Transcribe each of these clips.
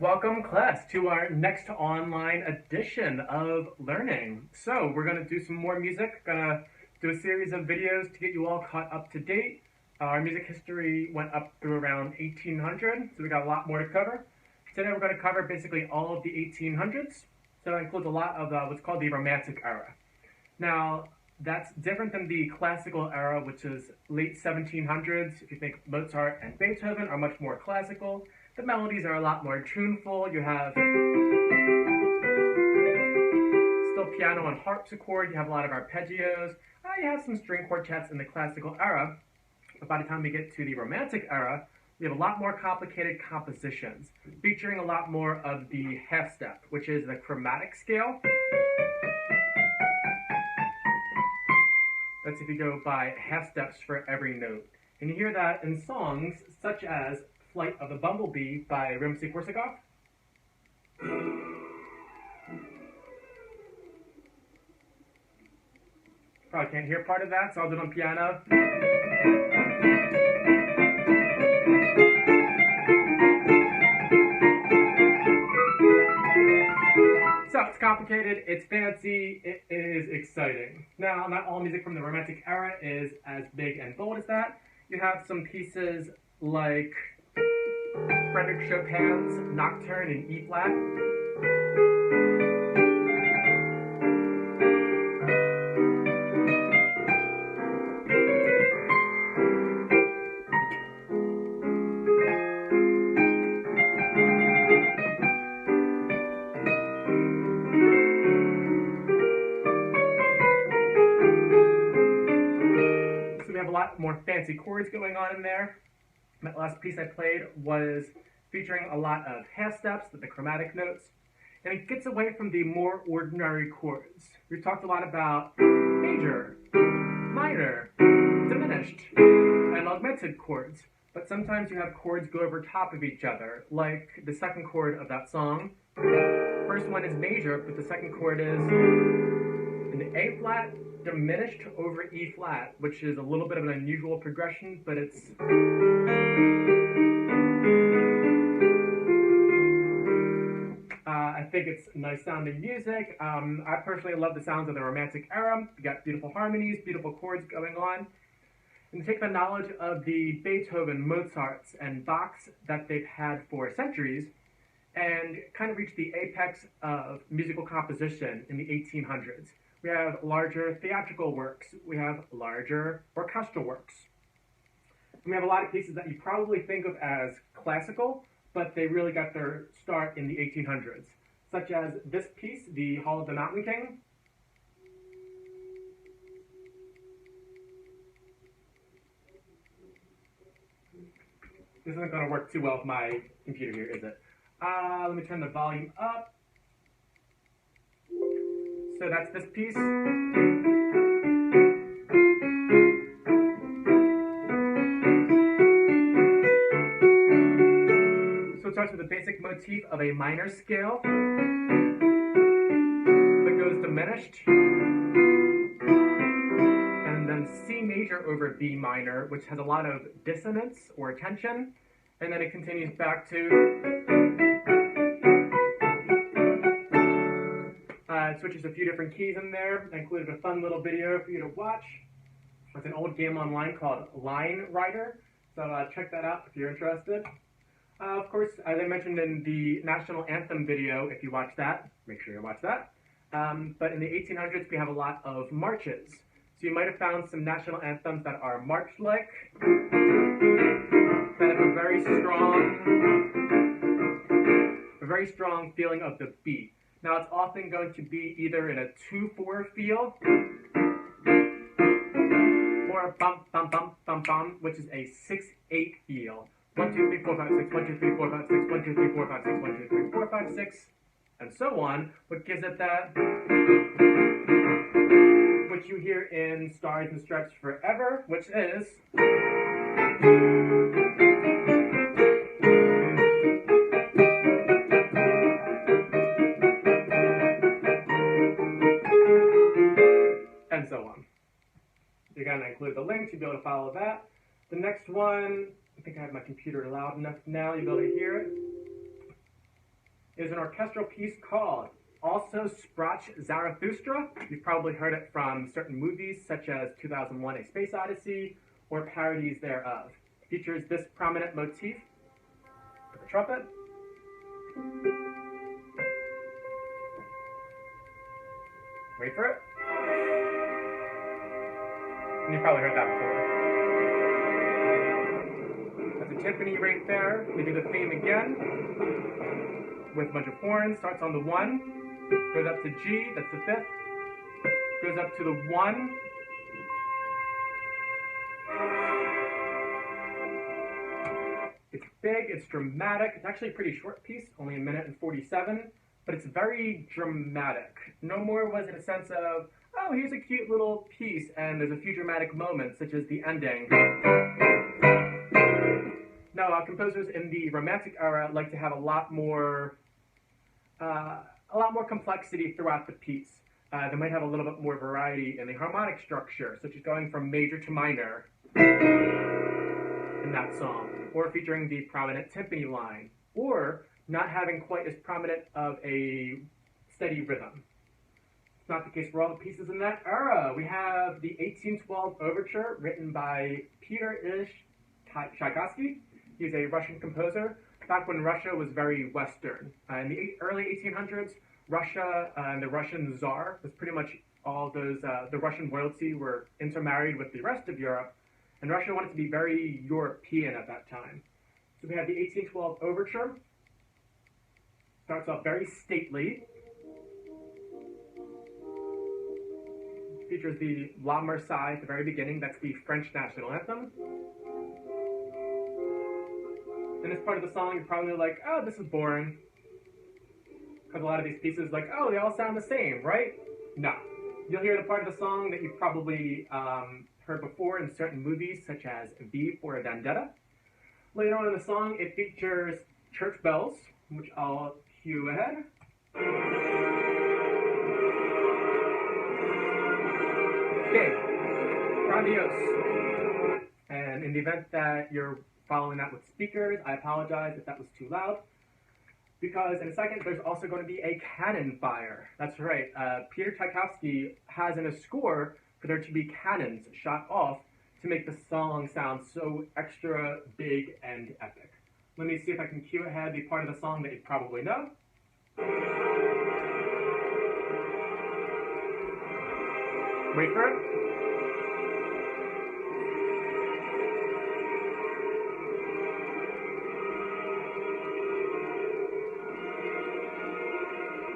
Welcome, class, to our next online edition of learning. So we're going to do some more music, going to do a series of videos to get you all caught up to date. Our music history went up through around 1800, so we got a lot more to cover. Today we're going to cover basically all of the 1800s, so that includes a lot of what's called the Romantic era. Now, that's different than the classical era, which is late 1700s. If you think Mozart and Beethoven are much more classical, the melodies are a lot more tuneful. You have still piano and harpsichord. You have a lot of arpeggios. You have some string quartets in the classical era. But by the time we get to the Romantic era, we have a lot more complicated compositions, featuring a lot more of the half step, which is the chromatic scale. That's if you go by half steps for every note. And you hear that in songs such as Flight of the Bumblebee by Rimsky-Korsakov. Probably can't hear part of that, so I'll do it on piano. So it's complicated, it's fancy, it is exciting. Now, not all music from the Romantic era is as big and bold as that. You have some pieces like Frédéric Chopin's Nocturne in E flat. So we have a lot more fancy chords going on in there. That last piece I played was featuring a lot of half steps, the chromatic notes, and it gets away from the more ordinary chords. We've talked a lot about major, minor, diminished, and augmented chords, but sometimes you have chords go over top of each other, like the second chord of that song. First one is major, but the second chord is an A flat diminished over E flat, which is a little bit of an unusual progression, but it's I think it's nice sounding music. I personally love the sounds of the Romantic era. You got beautiful harmonies, beautiful chords going on. And take the knowledge of the Beethoven, Mozarts, and Bachs that they've had for centuries and kind of reach the apex of musical composition in the 1800s. We have larger theatrical works. We have larger orchestral works. And we have a lot of pieces that you probably think of as classical, but they really got their start in the 1800s, such as this piece, The Hall of the Mountain King. This isn't going to work too well with my computer here, is it? Let me turn the volume up. So that's this piece. So it starts with a basic motif of a minor scale that goes diminished, and then C major over B minor, which has a lot of dissonance or tension, and then it continues back to it switches a few different keys in there. I included a fun little video for you to watch. It's an old game online called Line Rider, so check that out if you're interested. Of course, as I mentioned in the National Anthem video, if you watch that, make sure you watch that. But in the 1800s, we have a lot of marches. So you might have found some national anthems that are march-like, that have a very strong feeling of the beat. Now, it's often going to be either in a 2/4 feel or a bump, bump, bump, bump, bump, which is a 6/8 feel. 1, 2, 3, 4, 5, 6, 1, 2, 3, 4, 5, 6, 1, 2, 3, 4, 5, 6, 1, 2, 3, 4, 5, 6, and so on, what gives it that, which you hear in Stars and Stripes Forever, which is and so on. You're going to include the links, you'll be able to follow that. The next one, I think I have my computer loud enough now, you'll be able to hear it. is an orchestral piece called Also Sprach Zarathustra. You've probably heard it from certain movies such as 2001: A Space Odyssey or parodies thereof. It features this prominent motif with the trumpet. Wait for it. And you've probably heard that before. That's a timpani right there. We do the theme again with a bunch of horns. Starts on the 1, goes up to G, that's the 5th, goes up to the 1, it's big, it's dramatic. It's actually a pretty short piece, only a minute and 47, but it's very dramatic. No more was it a sense of, oh, here's a cute little piece, and there's a few dramatic moments, such as the ending. No, composers in the Romantic era like to have a lot more complexity throughout the piece. They might have a little bit more variety in the harmonic structure, such as going from major to minor in that song, or featuring the prominent timpani line, or not having quite as prominent of a steady rhythm. It's not the case for all the pieces in that era. We have the 1812 Overture, written by Peter Ilyich Tchaikovsky. He's a Russian composer, back when Russia was very Western. In the early 1800s, Russia and the Russian Tsar was pretty much all those, the Russian royalty were intermarried with the rest of Europe, and Russia wanted to be very European at that time. So we have the 1812 Overture. Starts off very stately. Features the La Marseillaise at the very beginning. That's the French national anthem. In this part of the song, you're probably like, oh, this is boring. Because a lot of these pieces, like, oh, they all sound the same, right? No. You'll hear the part of the song that you've probably heard before in certain movies, such as V for Vendetta. Later on in the song, it features church bells, which I'll cue ahead. Big. Grandiose. And in the event that you're following that with speakers, I apologize if that was too loud, because in a second there's also going to be a cannon fire. That's right, Peter Tchaikovsky has in a score for there to be cannons shot off to make the song sound so extra big and epic. Let me see if I can cue ahead the part of the song that you probably know. Wait for it.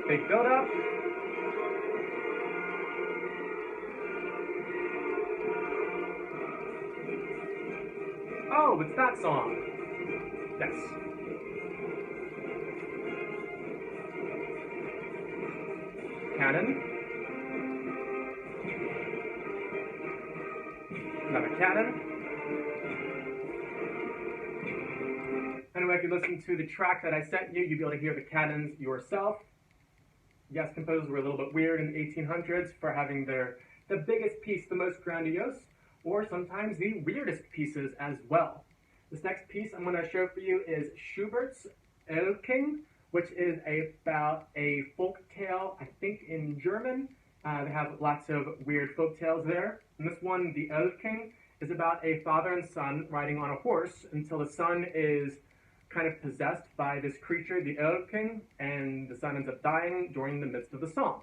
Big build up. Oh, it's that song. Yes. Cannon. Another cannon. Anyway, if you listen to the track that I sent you, you'll be able to hear the cannons yourself. Yes, composers were a little bit weird in the 1800s for having the biggest piece, the most grandiose, or sometimes the weirdest pieces as well. This next piece I'm going to show for you is Schubert's Erlking, which is about a folk tale, I think in German. They have lots of weird folk tales there. And this one, the Erlking, is about a father and son riding on a horse until the son is kind of possessed by this creature, the Erlking, and the son ends up dying during the midst of the song.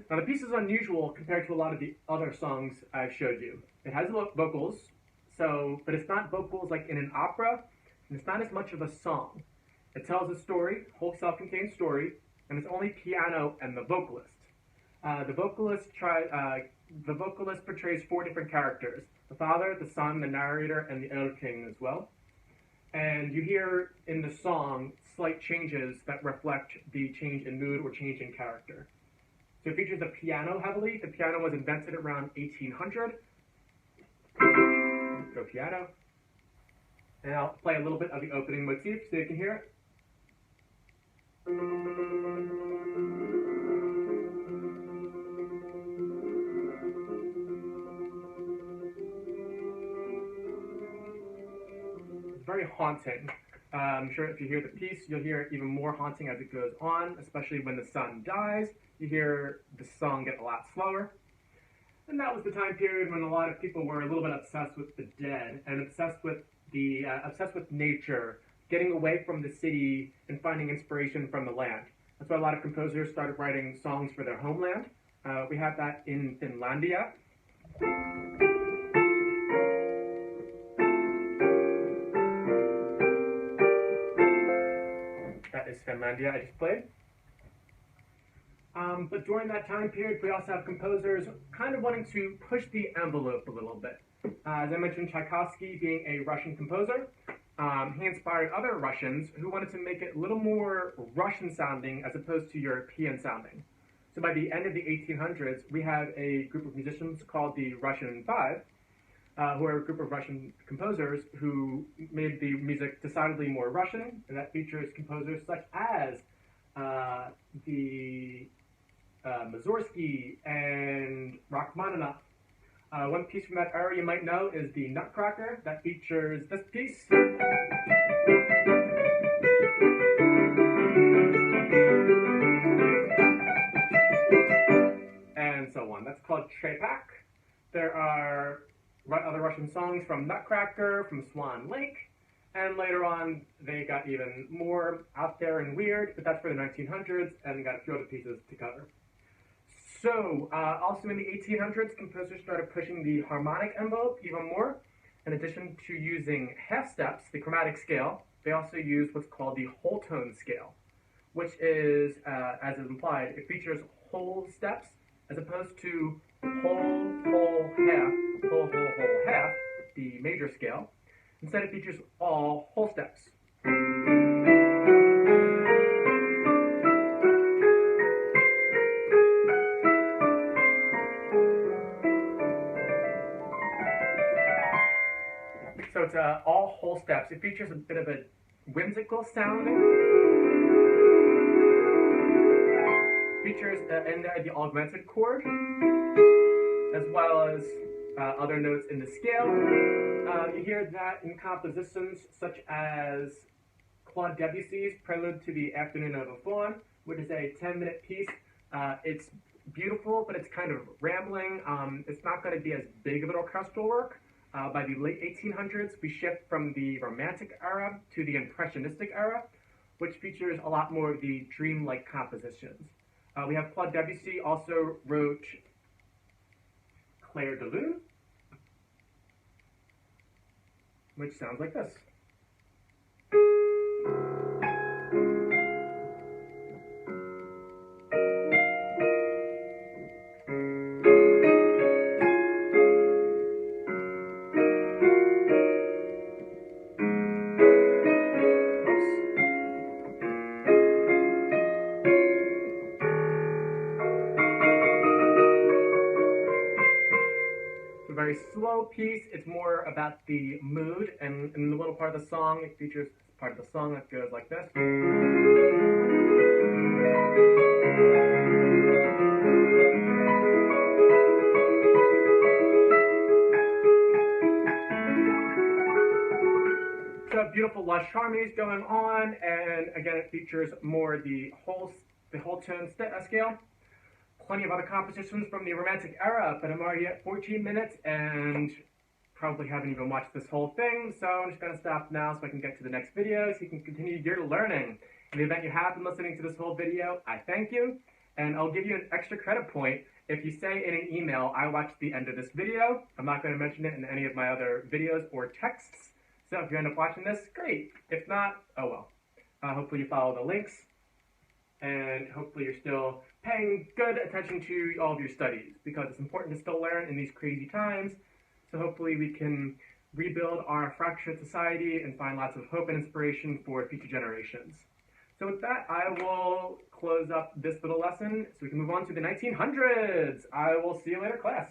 Now the piece is unusual compared to a lot of the other songs I've showed you. It has vocals, but it's not vocals like in an opera, and it's not as much of a song. It tells a story, whole self-contained story, and it's only piano and the vocalist. The vocalist portrays 4 different characters: the father, the son, the narrator, and the Erlking as well. And you hear in the song slight changes that reflect the change in mood or change in character. So it features the piano heavily. The piano was invented around 1800. Go piano. And I'll play a little bit of the opening motif so you can hear it. It's very haunting. I'm sure if you hear the piece, you'll hear it even more haunting as it goes on, especially when the sun dies. You hear the song get a lot slower. And that was the time period when a lot of people were a little bit obsessed with the dead and obsessed with nature, getting away from the city and finding inspiration from the land. That's why a lot of composers started writing songs for their homeland. We have that in Finlandia. That is Finlandia I just played. But during that time period, we also have composers kind of wanting to push the envelope a little bit. As I mentioned, Tchaikovsky being a Russian composer, he inspired other Russians who wanted to make it a little more Russian sounding as opposed to European sounding. So by the end of the 1800s, we have a group of musicians called the Russian Five, who are a group of Russian composers who made the music decidedly more Russian, and that features composers such as Mussorgsky and Rachmaninoff. One piece from that era you might know is the Nutcracker, that features this piece. And so on. That's called Trepak. There are other Russian songs from Nutcracker, from Swan Lake, and later on they got even more out there and weird, but that's for the 1900s, and got a few other pieces to cover. So, also in the 1800s, composers started pushing the harmonic envelope even more. In addition to using half steps, the chromatic scale, they also used what's called the whole tone scale, which is, as is implied, it features whole steps as opposed to whole, whole, half, whole, whole, whole, half, the major scale. Instead, it features all whole steps. So it's all whole steps. It features a bit of a whimsical sounding. Features in there the augmented chord, as well as other notes in the scale. You hear that in compositions such as Claude Debussy's Prelude to the Afternoon of a Faun, which is a 10-minute piece. It's beautiful, but it's kind of rambling. It's not going to be as big of an orchestral work. By the late 1800s, we shift from the Romantic era to the Impressionistic era, which features a lot more of the dreamlike compositions. We have Claude Debussy also wrote Clair de Lune, which sounds like this. Very slow piece. It's more about the mood, and in the little part of the song, it features part of the song that goes like this. So beautiful lush harmonies going on, and again, it features more the whole tone scale. Plenty of other compositions from the Romantic era, but I'm already at 14 minutes and probably haven't even watched this whole thing, so I'm just going to stop now so I can get to the next video so you can continue your learning. In the event you have been listening to this whole video, I thank you, and I'll give you an extra credit point if you say in an email, I watched the end of this video. I'm not going to mention it in any of my other videos or texts, so if you end up watching this, great. If not, oh well. Hopefully you follow the links, and hopefully you're still paying good attention to all of your studies, because it's important to still learn in these crazy times. So hopefully we can rebuild our fractured society and find lots of hope and inspiration for future generations. So with that, I will close up this little lesson so we can move on to the 1900s. I will see you later, class.